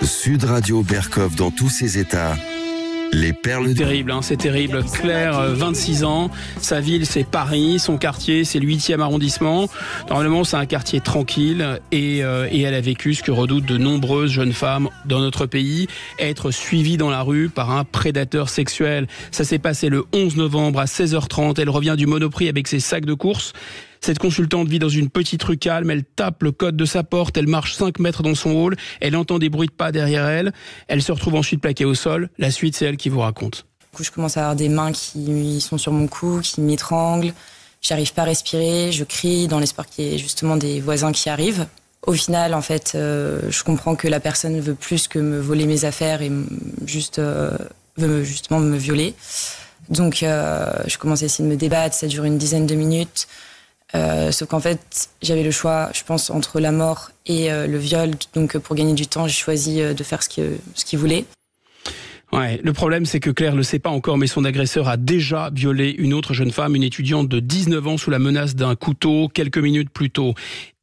Sud Radio Berkov dans tous ses états. Les perles terrible, c'est terrible. Claire, 26 ans, sa ville c'est Paris, son quartier c'est le 8e arrondissement. Normalement c'est un quartier tranquille et elle a vécu ce que redoutent de nombreuses jeunes femmes dans notre pays, être suivies dans la rue par un prédateur sexuel. Ça s'est passé le 11 novembre à 16h30, elle revient du Monoprix avec ses sacs de courses. Cette consultante vit dans une petite rue calme, elle tape le code de sa porte, elle marche 5 mètres dans son hall, elle entend des bruits de pas derrière elle, elle se retrouve ensuite plaquée au sol. La suite, c'est elle qui vous raconte. Du coup, je commence à avoir des mains qui sont sur mon cou, qui m'étranglent, j'arrive pas à respirer, je crie dans l'espoir qu'il y ait justement des voisins qui arrivent. Au final, en fait, je comprends que la personne veut plus que me voler mes affaires et veut justement me violer. Donc, je commence à essayer de me débattre, ça dure une dizaine de minutes. Sauf qu'en fait, j'avais le choix, je pense, entre la mort et le viol. Donc, pour gagner du temps, j'ai choisi de faire ce qu'il voulait. Ouais, le problème, c'est que Claire ne le sait pas encore, mais son agresseur a déjà violé une autre jeune femme, une étudiante de 19 ans, sous la menace d'un couteau, quelques minutes plus tôt.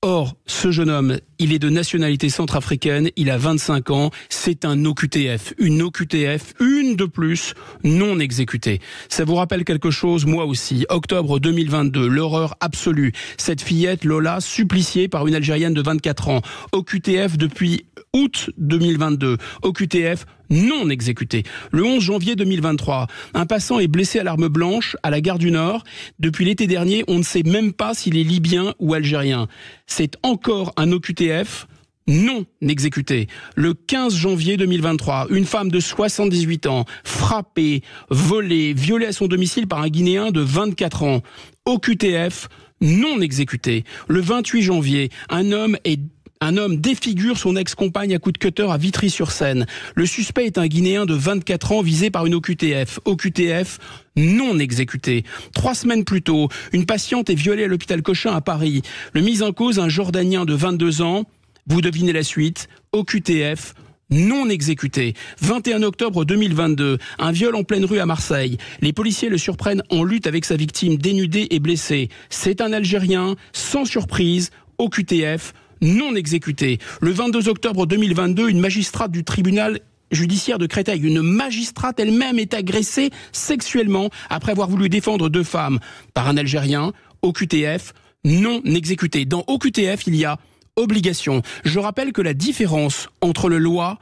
Or, ce jeune homme, il est de nationalité centrafricaine, il a 25 ans, c'est un OQTF. Une OQTF, une de plus, non exécutée. Ça vous rappelle quelque chose? Moi aussi. Octobre 2022, l'horreur absolue. Cette fillette, Lola, suppliciée par une Algérienne de 24 ans. OQTF depuis août 2022. OQTF non exécuté. Le 11 janvier 2023, un passant est blessé à l'arme blanche à la gare du Nord. Depuis l'été dernier, on ne sait même pas s'il est libyen ou algérien. C'est encore un OQTF non exécuté. Le 15 janvier 2023, une femme de 78 ans, frappée, volée, violée à son domicile par un Guinéen de 24 ans. OQTF non exécuté. Le 28 janvier, un homme défigure son ex-compagne à coups de cutter à Vitry-sur-Seine. Le suspect est un Guinéen de 24 ans visé par une OQTF. OQTF non exécuté. 3 semaines plus tôt, une patiente est violée à l'hôpital Cochin à Paris. Le mis en cause, un Jordanien de 22 ans. Vous devinez la suite. OQTF non exécuté. 21 octobre 2022, un viol en pleine rue à Marseille. Les policiers le surprennent en lutte avec sa victime dénudée et blessée. C'est un Algérien, sans surprise, OQTF non exécuté. Le 22 octobre 2022, une magistrate du tribunal judiciaire de Créteil, une magistrate elle-même, est agressée sexuellement après avoir voulu défendre 2 femmes par un Algérien. OQTF non exécuté. Dans OQTF, il y a obligation. Je rappelle que la différence entre la loi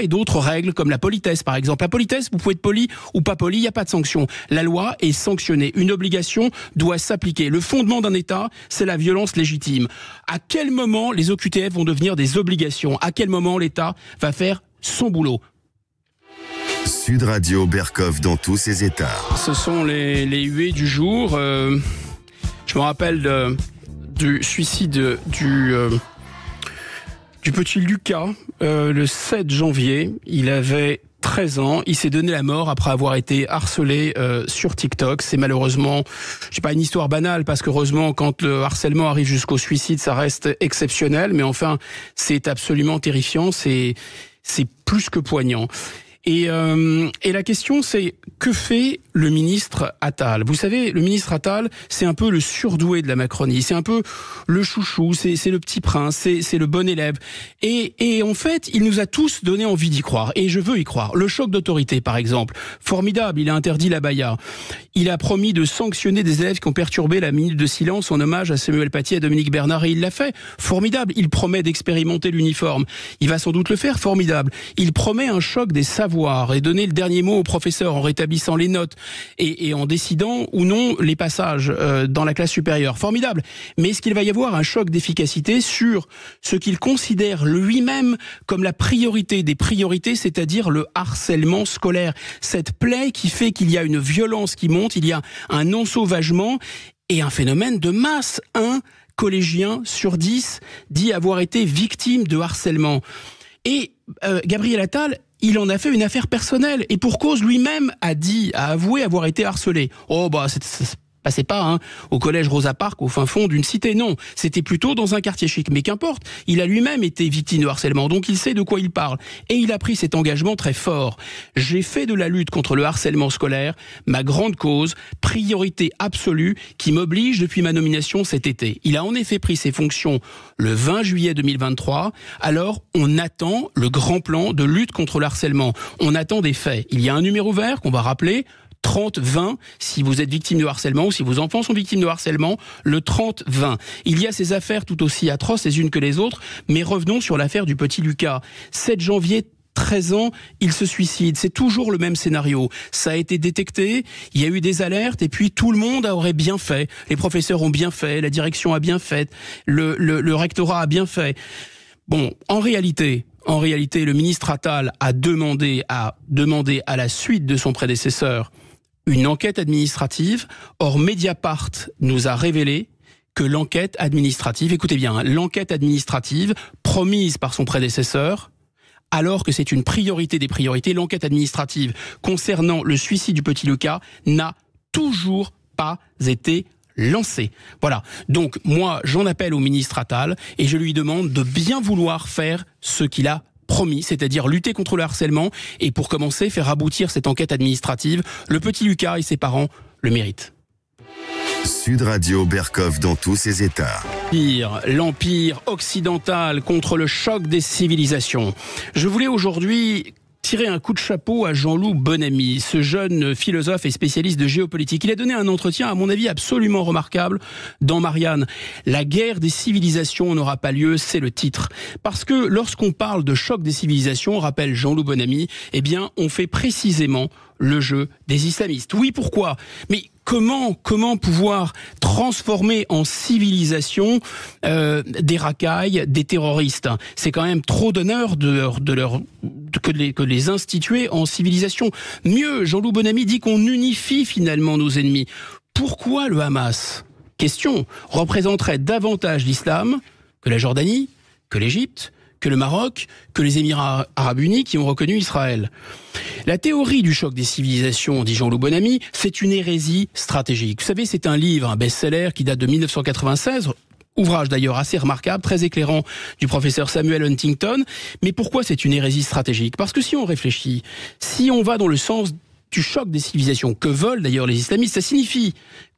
et d'autres règles, comme la politesse par exemple. La politesse, vous pouvez être poli ou pas poli, il n'y a pas de sanction. La loi est sanctionnée. Une obligation doit s'appliquer. Le fondement d'un État, c'est la violence légitime. À quel moment les OQTF vont devenir des obligations? À quel moment l'État va faire son boulot? Sud Radio Berkov dans tous ses états. Ce sont les huées du jour. Je me rappelle du suicide du petit Lucas, le 7 janvier. Il avait 13 ans. Il s'est donné la mort après avoir été harcelé sur TikTok. C'est malheureusement, je sais pas, une histoire banale, parce qu'heureusement, quand le harcèlement arrive jusqu'au suicide, ça reste exceptionnel. Mais enfin, c'est absolument terrifiant. C'est plus que poignant. Et la question, c'est que fait le ministre Attal? Vous savez, le ministre Attal, c'est un peu le surdoué de la Macronie, c'est un peu le chouchou, c'est le petit prince, c'est le bon élève. Et en fait, il nous a tous donné envie d'y croire. Et je veux y croire. Le choc d'autorité, par exemple, formidable. Il a interdit l'abaya. Il a promis de sanctionner des élèves qui ont perturbé la minute de silence en hommage à Samuel Paty et à Dominique Bernard. Et il l'a fait. Formidable. Il promet d'expérimenter l'uniforme. Il va sans doute le faire. Formidable. Il promet un choc des savoirs et donner le dernier mot aux professeurs en rétablissant les notes et en décidant ou non les passages dans la classe supérieure. Formidable. Mais est-ce qu'il va y avoir un choc d'efficacité sur ce qu'il considère lui-même comme la priorité des priorités, c'est-à-dire le harcèlement scolaire? Cette plaie qui fait qu'il y a une violence qui monte, il y a un ensauvagement et un phénomène de masse. Un collégien sur 10 dit avoir été victime de harcèlement. Et Gabriel Attal, il en a fait une affaire personnelle. Et pour cause, lui-même a avoué avoir été harcelé. Oh bah, passait pas au collège Rosa Parks au fin fond d'une cité, non, c'était plutôt dans un quartier chic. Mais qu'importe, il a lui-même été victime de harcèlement, donc il sait de quoi il parle. Et il a pris cet engagement très fort. J'ai fait de la lutte contre le harcèlement scolaire ma grande cause, priorité absolue, qui m'oblige depuis ma nomination cet été. Il a en effet pris ses fonctions le 20 juillet 2023. Alors, on attend le grand plan de lutte contre le harcèlement. On attend des faits. Il y a un numéro vert qu'on va rappeler, 30-20, si vous êtes victime de harcèlement ou si vos enfants sont victimes de harcèlement, le 30-20. Il y a ces affaires tout aussi atroces les unes que les autres, mais revenons sur l'affaire du petit Lucas. 7 janvier, 13 ans, il se suicide. C'est toujours le même scénario. Ça a été détecté, il y a eu des alertes et puis tout le monde aurait bien fait. Les professeurs ont bien fait, la direction a bien fait, le rectorat a bien fait. Bon, en réalité, le ministre Attal a demandé à la suite de son prédécesseur une enquête administrative. Or, Mediapart nous a révélé que l'enquête administrative, écoutez bien, l'enquête administrative promise par son prédécesseur, alors que c'est une priorité des priorités, l'enquête administrative concernant le suicide du petit Lucas n'a toujours pas été lancée. Voilà. Donc, moi, j'en appelle au ministre Attal et je lui demande de bien vouloir faire ce qu'il a promis, c'est-à-dire lutter contre le harcèlement et pour commencer, faire aboutir cette enquête administrative. Le petit Lucas et ses parents le méritent. Sud Radio Berkov dans tous ses états. L'empire occidental contre le choc des civilisations. Je voulais aujourd'hui tirer un coup de chapeau à Jean-Loup Bonamy, ce jeune philosophe et spécialiste de géopolitique. Il a donné un entretien, à mon avis, absolument remarquable dans Marianne. La guerre des civilisations n'aura pas lieu, c'est le titre. Parce que lorsqu'on parle de choc des civilisations, rappelle Jean-Loup Bonamy, eh bien, on fait précisément le jeu des islamistes. Oui, pourquoi ? Mais comment pouvoir transformer en civilisation des racailles, des terroristes ? C'est quand même trop d'honneur que les instituer en civilisation. Mieux, Jean-Loup Bonamy dit qu'on unifie finalement nos ennemis. Pourquoi le Hamas, question, représenterait davantage l'islam que la Jordanie, que l'Égypte, que le Maroc, que les Émirats arabes unis qui ont reconnu Israël? La théorie du choc des civilisations, dit Jean-Loup Bonamy, c'est une hérésie stratégique. Vous savez, c'est un livre, un best-seller qui date de 1996, ouvrage d'ailleurs assez remarquable, très éclairant du professeur Samuel Huntington. Mais pourquoi c'est une hérésie stratégique ? Parce que si on réfléchit, si on va dans le sens du choc des civilisations que veulent d'ailleurs les islamistes, ça signifie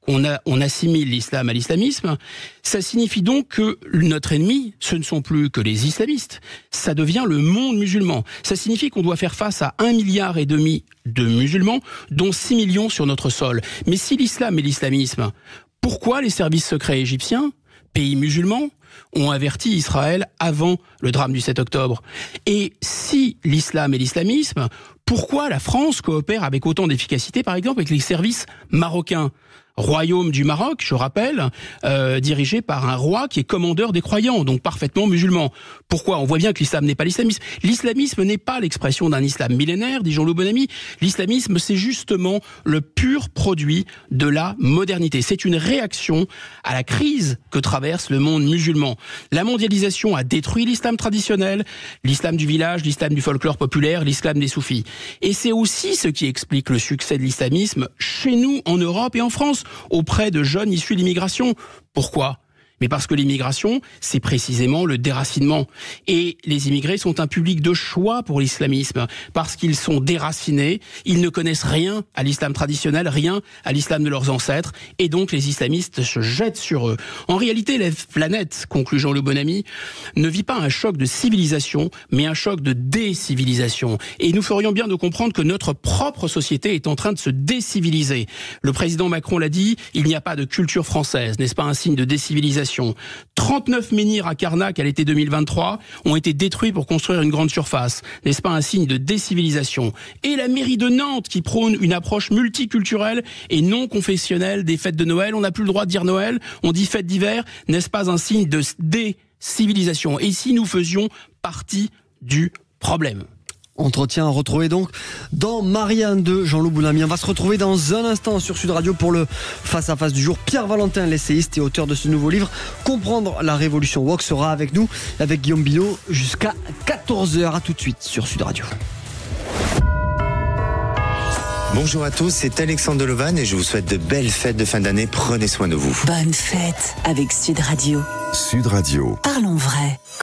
on assimile l'islam à l'islamisme, ça signifie donc que notre ennemi, ce ne sont plus que les islamistes, ça devient le monde musulman. Ça signifie qu'on doit faire face à 1,5 milliard de musulmans, dont 6 millions sur notre sol. Mais si l'islam et l'islamisme, pourquoi les services secrets égyptiens, pays musulmans, ont averti Israël avant le drame du 7 octobre? Et si l'islam et l'islamisme, pourquoi la France coopère avec autant d'efficacité, par exemple, avec les services marocains ? Royaume du Maroc, je rappelle, dirigé par un roi qui est commandeur des croyants, donc parfaitement musulman. Pourquoi ? On voit bien que l'islam n'est pas l'islamisme. L'islamisme n'est pas l'expression d'un islam millénaire, dit Jean-Loup Bonamy. L'islamisme, c'est justement le pur produit de la modernité. C'est une réaction à la crise que traverse le monde musulman. La mondialisation a détruit l'islam traditionnel, l'islam du village, l'islam du folklore populaire, l'islam des soufis. Et c'est aussi ce qui explique le succès de l'islamisme chez nous, en Europe et en France, auprès de jeunes issus d'immigration. Pourquoi ? Mais parce que l'immigration, c'est précisément le déracinement. Et les immigrés sont un public de choix pour l'islamisme, parce qu'ils sont déracinés, ils ne connaissent rien à l'islam traditionnel, rien à l'islam de leurs ancêtres, et donc les islamistes se jettent sur eux. En réalité, la planète, conclut Jean-Loup Bonamy, ne vit pas un choc de civilisation, mais un choc de décivilisation. Et nous ferions bien de comprendre que notre propre société est en train de se déciviliser. Le président Macron l'a dit, il n'y a pas de culture française, n'est-ce pas un signe de décivilisation ? 39 menhirs à Karnak à l'été 2023 ont été détruits pour construire une grande surface. N'est-ce pas un signe de décivilisation ? Et la mairie de Nantes qui prône une approche multiculturelle et non confessionnelle des fêtes de Noël. On n'a plus le droit de dire Noël, on dit fête d'hiver. N'est-ce pas un signe de décivilisation ? Et si nous faisions partie du problème ? Entretien à retrouver donc dans Marianne de Jean-Loup Bonamy. On va se retrouver dans un instant sur Sud Radio pour le face-à-face du jour. Pierre Valentin, l'essayiste et auteur de ce nouveau livre, Comprendre la révolution woke, sera avec nous, avec Guillaume Billaud, jusqu'à 14h. À tout de suite sur Sud Radio. Bonjour à tous, c'est Alexandre Delovan et je vous souhaite de belles fêtes de fin d'année. Prenez soin de vous. Bonne fête avec Sud Radio. Sud Radio. Parlons vrai.